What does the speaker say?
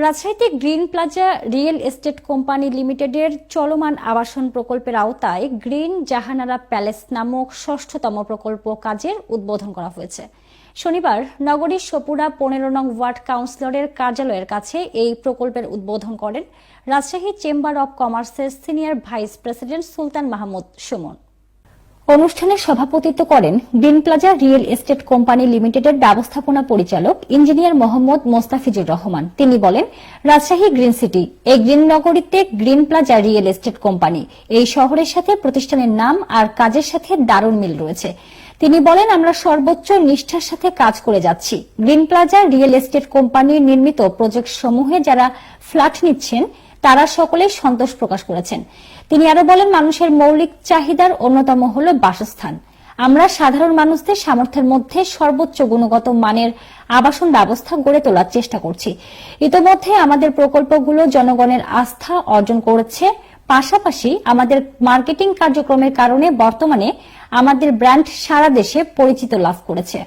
রাজশাহীতে green plaza real estate company লিমিটেডের চলমান আবাসন প্রকল্পের আওতায় গ্রিন জাহানারা প্যালেস নামক ৬ষ্ঠতম প্রকল্প কাজের উদ্বোধন করা হয়েছে। শনিবার নগরীর সপুরা ১৫ নং ওয়ার্ড কাউন্সিলরের কার্যালয়ের কাছে এই প্রকল্পের উদ্বোধন করেন রাজশাহী চেম্বার অব কমার্সের সিনিয়র ভাইস প্রেসিডেন্ট সুলতান মাহমুদ সুমন। অনুষ্ঠানে সভাপতিত্ব করেন green plaza real estate company লিমিটেডের ব্যবস্থাপনা পরিচালক ইঞ্জিনিয়ার মোহাম্মদ মোস্তাফিজুর রহমান। তিনি বলেন, রাজশাহী গ্রিন সিটি, এই গ্রিন নগরীতে green plaza real estate company, এই শহরের সাথে প্রতিষ্ঠানের নাম আর কাজের সাথে দারুণ মিল রয়েছে। তিনি বলেন, আমরা সর্বোচ্চ নিষ্ঠার সাথে কাজ করে যাচ্ছি। গ্রিন প্লাজা রিয়েল এস্টেট কোম্পানির নির্মিত প্রজেক্ট সমূহে যারা ফ্ল্যাট নিচ্ছেন তারা সকলেই সন্তোষ প্রকাশ করেছেন। তিনি আরো বলেন, মানুষের মৌলিক চাহিদার অন্যতম হল বাসস্থান। আমরা সাধারণ মানুষদের সামর্থ্যের মধ্যে সর্বোচ্চ গুণগত মানের আবাসন ব্যবস্থা গড়ে তোলার চেষ্টা করছি। ইতোমধ্যে আমাদের প্রকল্পগুলো জনগণের আস্থা অর্জন করেছে। পাশাপাশি আমাদের মার্কেটিং কার্যক্রমের কারণে বর্তমানে আমাদের ব্র্যান্ড সারা দেশে পরিচিতি লাভ করেছে।